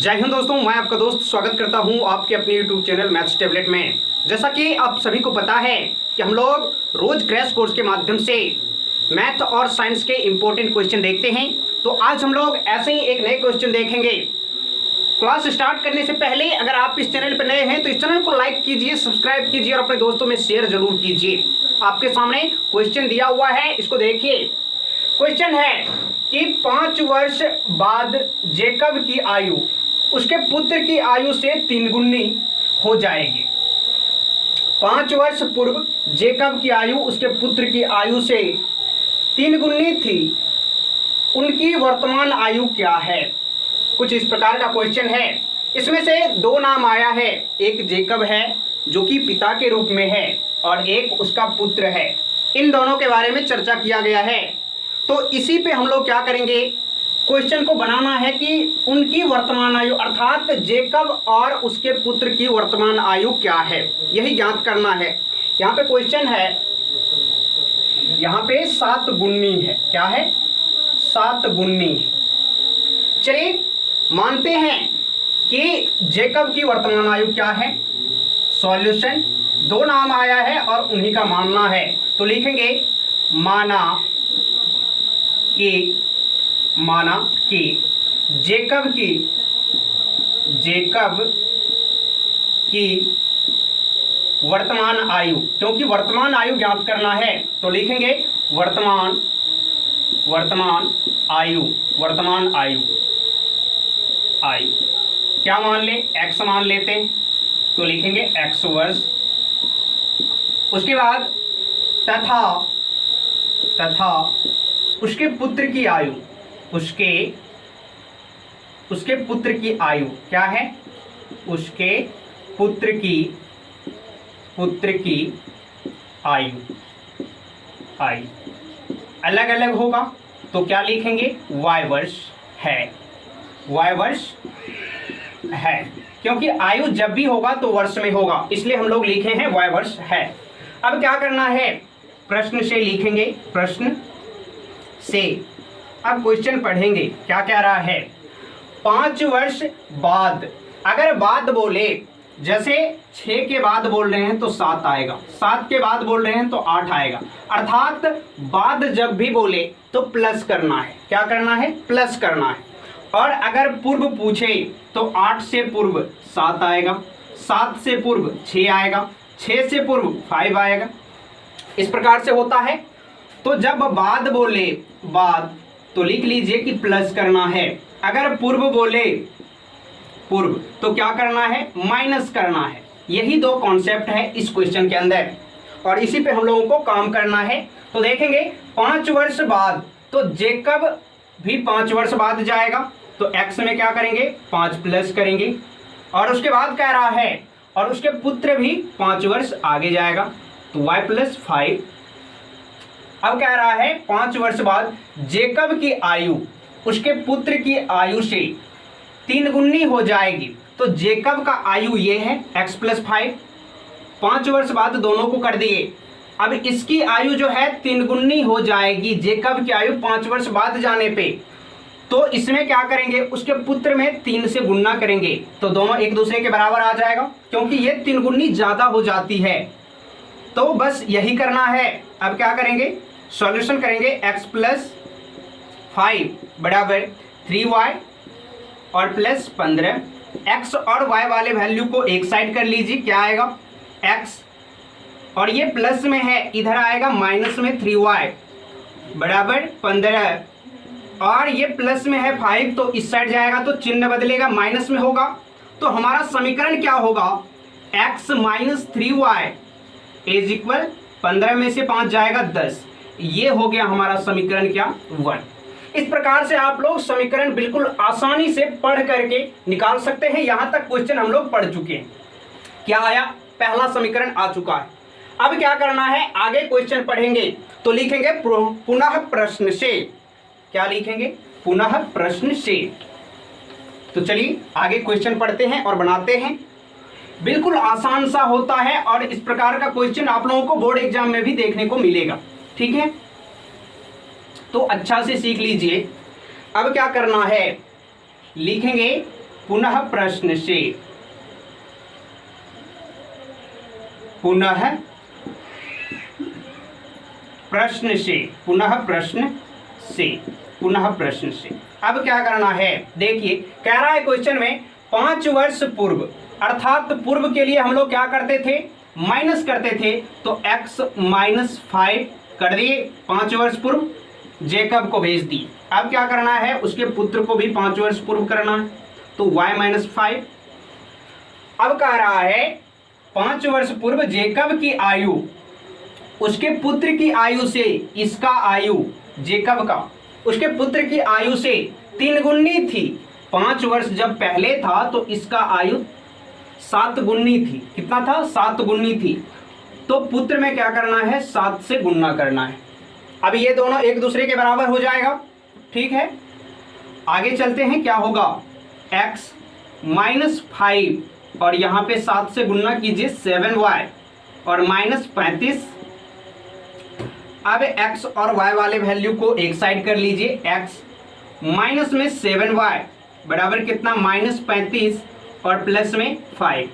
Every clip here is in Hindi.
जय हिंद दोस्तों, मैं आपका दोस्त स्वागत करता हूं आपके अपने YouTube चैनल मैथ्स टैबलेट में। जैसा कि आप सभी को पता है कि हम लोग रोज क्रैश कोर्स के माध्यम से मैथ और साइंस के इम्पोर्टेंट क्वेश्चन देखते हैं। तो आज हम लोग ऐसे ही एक नए क्वेश्चन देखेंगे। क्लास स्टार्ट करने से पहले अगर आप इस चैनल पर नए हैं तो इस चैनल को लाइक कीजिए, सब्सक्राइब कीजिए और अपने दोस्तों में शेयर जरूर कीजिए। आपके सामने क्वेश्चन दिया हुआ है, इसको देखिए। क्वेश्चन है कि 5 वर्ष बाद जेकब की आयु उसके पुत्र की आयु से 3 गुनी हो जाएगी। 5 वर्ष पूर्व जेकब की आयु उसके पुत्र की आयु से 3 गुनी थी, उनकी वर्तमान आयु क्या है? कुछ इस प्रकार का क्वेश्चन है। इसमें से 2 नाम आया है, एक जेकब है जो कि पिता के रूप में है और एक उसका पुत्र है। इन दोनों के बारे में चर्चा किया गया है। तो इसी पे हम लोग क्या करेंगे, क्वेश्चन को बनाना है कि उनकी वर्तमान आयु अर्थात जेकब और उसके पुत्र की वर्तमान आयु क्या है, यही ज्ञात करना है। यहाँ पे क्वेश्चन है, यहाँ पे 7 गुनी है। क्या है? 7 गुनी है। चलिए मानते हैं कि जेकब की वर्तमान आयु क्या है। सॉल्यूशन, 2 नाम आया है और उन्हीं का मानना है। तो लिखेंगे माना कि जेकब की वर्तमान आयु, क्योंकि वर्तमान आयु ज्ञात करना है तो लिखेंगे वर्तमान आयु क्या मान ले? x मान लेते हैं तो लिखेंगे x वर्ष। उसके बाद तथा उसके पुत्र की आयु, उसके पुत्र की आयु क्या है? उसके पुत्र की आयु अलग अलग होगा तो क्या लिखेंगे? y वर्ष है, क्योंकि आयु जब भी होगा तो वर्ष में होगा, इसलिए हम लोग लिखे हैं y वर्ष है। अब क्या करना है, प्रश्न से लिखेंगे, प्रश्न से। अब क्वेश्चन पढ़ेंगे, क्या कह रहा है? 5 वर्ष बाद, अगर बाद बोले, जैसे 6 के बाद बोल रहे हैं तो 7 आएगा, 7 के बाद बोल रहे हैं तो 8 आएगा, अर्थात बाद जब भी बोले तो प्लस करना है। क्या करना है? प्लस करना है। और अगर पूर्व पूछे तो 8 से पूर्व 7 आएगा, 7 से पूर्व 6 आएगा, 6 से पूर्व 5 आएगा। इस प्रकार से होता है। तो जब बाद बोले बाद तो लिख लीजिए कि प्लस करना है। अगर पूर्व बोले पूर्व तो क्या करना है? माइनस करना है। यही 2 कॉन्सेप्ट है इस क्वेश्चन के अंदर और इसी पे हम लोगों को काम करना है। तो देखेंगे 5 वर्ष बाद, तो जेकब भी 5 वर्ष बाद जाएगा तो x में क्या करेंगे? 5 प्लस करेंगे। और उसके बाद कह रहा है और उसके पुत्र भी 5 वर्ष आगे जाएगा तो y + 5। अब कह रहा है 5 वर्ष बाद जेकब की आयु उसके पुत्र की आयु से 3 गुनी हो जाएगी। तो जेकब का आयु ये है x + 5, 5 वर्ष बाद दोनों को कर दिए। अब इसकी आयु जो है 3 गुनी हो जाएगी, जेकब की आयु 5 वर्ष बाद जाने पे। तो इसमें क्या करेंगे? उसके पुत्र में 3 से गुणा करेंगे तो दोनों एक दूसरे के बराबर आ जाएगा, क्योंकि ये 3 गुनी ज्यादा हो जाती है। तो बस यही करना है। अब क्या करेंगे? सॉल्यूशन करेंगे। x + 5 बराबर 3y और प्लस 15। x और y वाले वैल्यू को एक साइड कर लीजिए, क्या आएगा? x, और ये प्लस में है, इधर आएगा माइनस में 3y बराबर 15, और ये प्लस में है 5 तो इस साइड जाएगा तो चिन्ह बदलेगा, माइनस में होगा। तो हमारा समीकरण क्या होगा? x - 3y = 15 में से 5 जाएगा 10। ये हो गया हमारा समीकरण क्या? 1। इस प्रकार से आप लोग समीकरण बिल्कुल आसानी से पढ़ करके निकाल सकते हैं। यहां तक क्वेश्चन हम लोग पढ़ चुके हैं। क्या आया? पहला समीकरण आ चुका है। अब क्या करना है? आगे क्वेश्चन पढ़ेंगे तो लिखेंगे पुनः प्रश्न से। क्या लिखेंगे? पुनः प्रश्न से। तो चलिए आगे क्वेश्चन पढ़ते हैं और बनाते हैं। बिल्कुल आसान सा होता है और इस प्रकार का क्वेश्चन आप लोगों को बोर्ड एग्जाम में भी देखने को मिलेगा। ठीक है, तो अच्छा से सीख लीजिए। अब क्या करना है, लिखेंगे पुनः प्रश्न से, पुनः प्रश्न से, पुनः प्रश्न से, पुनः प्रश्न से। अब क्या करना है, देखिए कह रहा है क्वेश्चन में 5 वर्ष पूर्व, अर्थात पूर्व के लिए हम लोग क्या करते थे, माइनस करते थे, तो x -5 कर दिए 5 वर्ष पूर्व, जेकब को भेज दिए। अब क्या करना है, उसके पुत्र को भी 5 वर्ष पूर्व करना है, तो y -5। अब कह रहा है 5 वर्ष पूर्व जेकब की आयु उसके पुत्र की आयु से, इसका आयु जेकब का उसके पुत्र की आयु से 3 गुनी थी। 5 वर्ष जब पहले था तो इसका आयु 7 गुनी थी। कितना था, 7 गुनी थी। तो पुत्र में क्या करना है, 7 से गुणा करना है। अब ये दोनों एक दूसरे के बराबर हो जाएगा, ठीक है। आगे चलते हैं, क्या होगा, x -5 और यहाँ पे 7 से गुणा कीजिए 7y और -35। अब x और y वाले वैल्यू को एक साइड कर लीजिए, x माइनस में 7y बराबर कितना, -35 और प्लस में 5।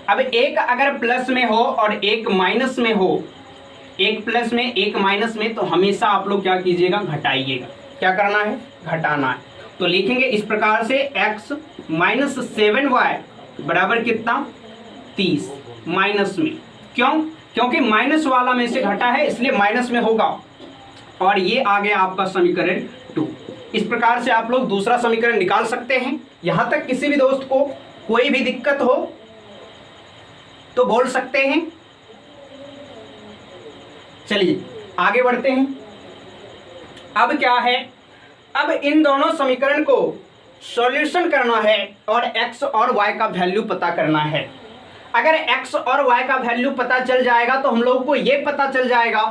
अब एक अगर प्लस में हो और एक माइनस में हो, एक प्लस में एक माइनस में, तो हमेशा आप लोग क्या कीजिएगा, घटाइएगा। क्या करना है, घटाना है। तो लिखेंगे इस प्रकार से x -7y बराबर कितना, 30 माइनस में। क्यों, क्योंकि माइनस वाला में से घटा है इसलिए माइनस में होगा। और ये आ गया आपका समीकरण 2। इस प्रकार से आप लोग दूसरा समीकरण निकाल सकते हैं। यहां तक किसी भी दोस्त को कोई भी दिक्कत हो तो बोल सकते हैं। चलिए आगे बढ़ते हैं। अब क्या है, अब इन दोनों समीकरण को सॉल्यूशन करना है और x और y का वैल्यू पता करना है। अगर x और y का वैल्यू पता चल जाएगा तो हम लोग को यह पता चल जाएगा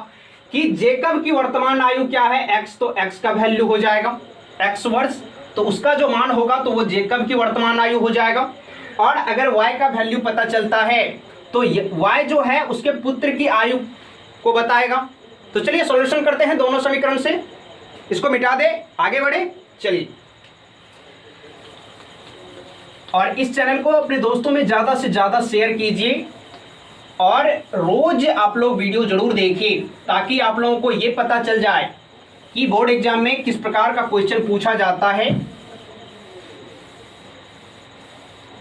कि जेकब की वर्तमान आयु क्या है, x, तो x का वैल्यू हो जाएगा x वर्ष, तो उसका जो मान होगा तो वो जेकब की वर्तमान आयु हो जाएगा। और अगर y का वैल्यू पता चलता है तो y जो है उसके पुत्र की आयु को बताएगा। तो चलिए सॉल्यूशन करते हैं दोनों समीकरण से, इसको मिटा दे, आगे बढ़े। चलिए, और इस चैनल को अपने दोस्तों में ज़्यादा से ज़्यादा शेयर कीजिए और रोज आप लोग वीडियो जरूर देखिए ताकि आप लोगों को ये पता चल जाए कि बोर्ड एग्जाम में किस प्रकार का क्वेश्चन पूछा जाता है।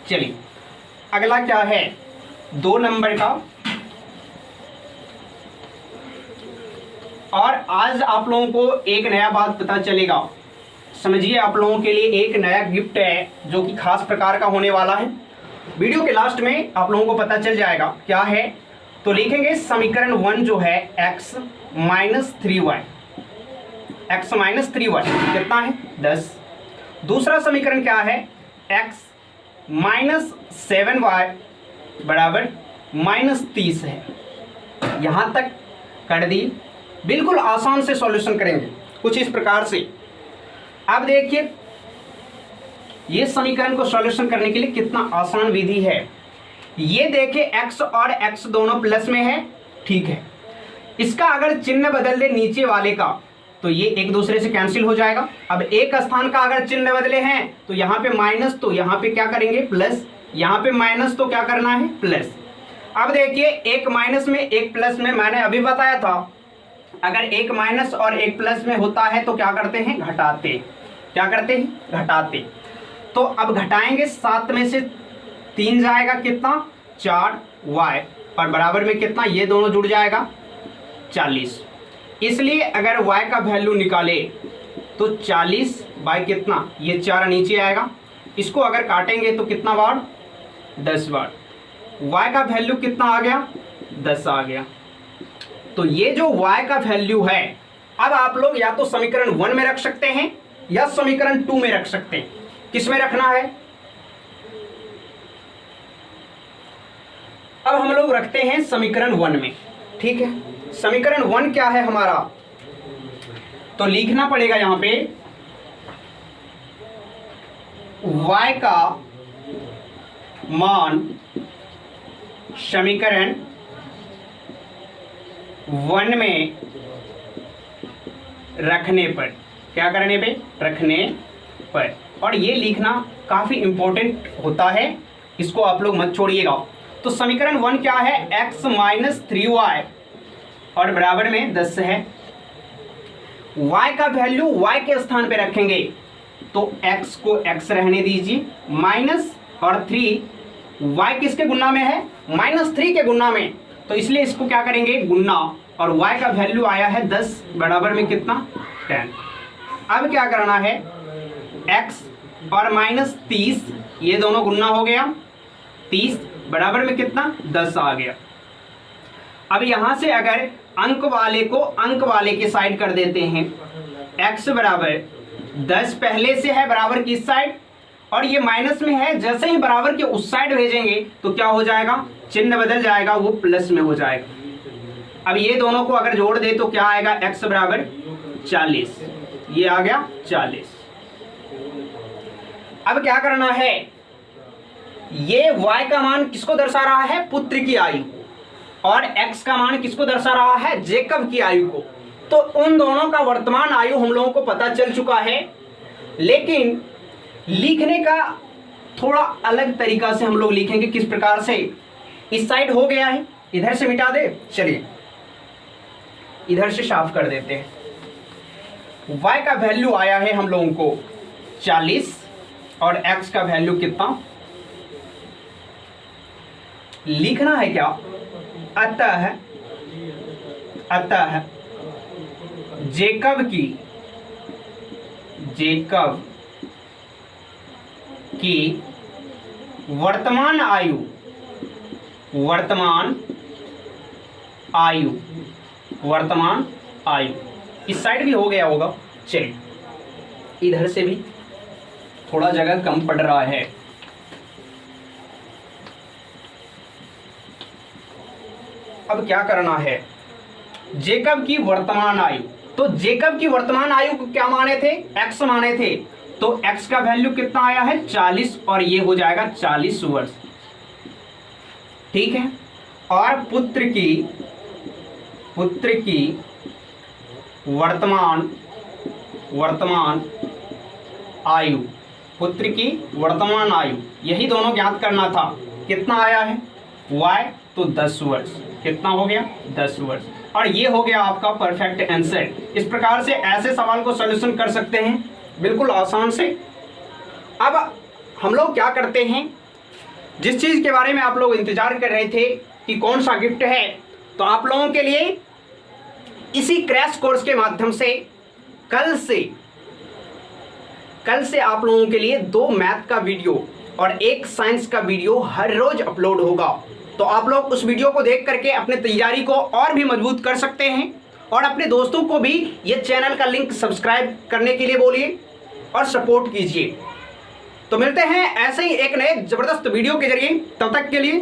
चलिए अगला क्या है, 2 नंबर का। और आज आप लोगों को एक नया बात पता चलेगा, समझिए, आप लोगों के लिए एक नया गिफ्ट है जो कि खास प्रकार का होने वाला है। वीडियो के लास्ट में आप लोगों को पता चल जाएगा क्या है। तो लिखेंगे समीकरण 1 जो है x -3y, x -3y कितना है, 10। दूसरा समीकरण क्या है, x -7y बराबर -30 है। यहां तक कर दी, बिल्कुल आसान से सॉल्यूशन करेंगे कुछ इस प्रकार से। अब देखिए ये समीकरण को सॉल्यूशन करने के लिए कितना आसान विधि है। ये देखिए x और x दोनों प्लस में है, ठीक है। इसका अगर चिन्ह बदल दे नीचे वाले का तो ये एक दूसरे से कैंसिल हो जाएगा। अब एक स्थान का अगर चिन्ह बदले हैं तो यहाँ पे माइनस, तो यहाँ पे क्या करेंगे, प्लस, यहाँ पे माइनस, तो क्या करना है, प्लस। अब देखिए एक माइनस में एक प्लस में, मैंने अभी बताया था अगर एक माइनस और एक प्लस में होता है तो क्या करते हैं, घटाते। क्या करते हैं, घटाते। तो अब घटाएंगे, 7 में से 3 जाएगा कितना, 4y और बराबर में कितना, ये दोनों जुड़ जाएगा 40। इसलिए अगर y का वैल्यू निकाले तो 40 बाय कितना, ये 4 नीचे आएगा। इसको अगर काटेंगे तो कितना बार, 10 बार। y का वैल्यू कितना आ गया, 10 आ गया। तो ये जो y का वैल्यू है, अब आप लोग या तो समीकरण 1 में रख सकते हैं या समीकरण 2 में रख सकते हैं। किस में रखना है, अब हम लोग रखते हैं समीकरण 1 में, ठीक है। समीकरण 1 क्या है हमारा, तो लिखना पड़ेगा यहां पे y का मान समीकरण 1 में रखने पर, क्या करने पे, रखने पर। और ये लिखना काफ़ी इम्पोर्टेंट होता है, इसको आप लोग मत छोड़िएगा। तो समीकरण 1 क्या है, x माइनस 3y और बराबर में 10 है। y का वैल्यू y के स्थान पे रखेंगे तो x को x रहने दीजिए, माइनस और 3 y किसके गुना में है, -3 के गुना में, तो इसलिए इसको क्या करेंगे गुना, और y का वैल्यू आया है 10 बराबर में कितना 10। अब क्या करना है, x और -30 ये दोनों गुना हो गया, 30 बराबर में कितना 10 आ गया। अब यहां से अगर अंक वाले को अंक वाले के साइड कर देते हैं, x बराबर 10 पहले से है बराबर की साइड और ये माइनस में है, जैसे ही बराबर के उस साइड भेजेंगे तो क्या हो जाएगा, चिन्ह बदल जाएगा, वो प्लस में हो जाएगा। अब ये दोनों को अगर जोड़ दे तो क्या आएगा, x बराबर 40, ये आ गया 40। अब क्या करना है, ये y का मान किसको दर्शा रहा है, पुत्र की आयु, और x का मान किसको दर्शा रहा है, जेकब की आयु को। तो उन दोनों का वर्तमान आयु हम लोगों को पता चल चुका है, लेकिन लिखने का थोड़ा अलग तरीका से हम लोग लिखेंगे। किस प्रकार से, इस साइड हो गया है, इधर से मिटा दे, चलिए इधर से साफ कर देते हैं। y का वैल्यू आया है हम लोगों को 40 और x का वैल्यू कितना लिखना है, क्या अतः जेकब की वर्तमान आयु इस साइड भी हो गया होगा, चलिए इधर से भी थोड़ा जगह कम पड़ रहा है। अब क्या करना है, जेकब की वर्तमान आयु, तो जेकब की वर्तमान आयु को क्या माने थे, x माने थे, तो x का वैल्यू कितना आया है 40 और ये हो जाएगा 40 वर्ष, ठीक है। और पुत्र की वर्तमान आयु, पुत्र की वर्तमान आयु, यही दोनों ज्ञात करना था। कितना आया है y, तो 10 वर्ष, कितना हो गया 10 वर्ष, और ये हो गया आपका परफेक्ट आंसर। इस प्रकार से ऐसे सवाल को सॉल्यूशन कर सकते हैं बिल्कुल आसान से। अब हम लोग क्या करते हैं, जिस चीज़ के बारे में आप लोग इंतजार कर रहे थे कि कौन सा गिफ्ट है, तो आप लोगों के लिए इसी क्रैश कोर्स के माध्यम से कल से आप लोगों के लिए 2 मैथ का वीडियो और 1 साइंस का वीडियो हर रोज अपलोड होगा। तो आप लोग उस वीडियो को देख करके अपने तैयारी को और भी मजबूत कर सकते हैं, और अपने दोस्तों को भी ये चैनल का लिंक सब्सक्राइब करने के लिए बोलिए और सपोर्ट कीजिए। तो मिलते हैं ऐसे ही एक नए ज़बरदस्त वीडियो के जरिए, तब तक के लिए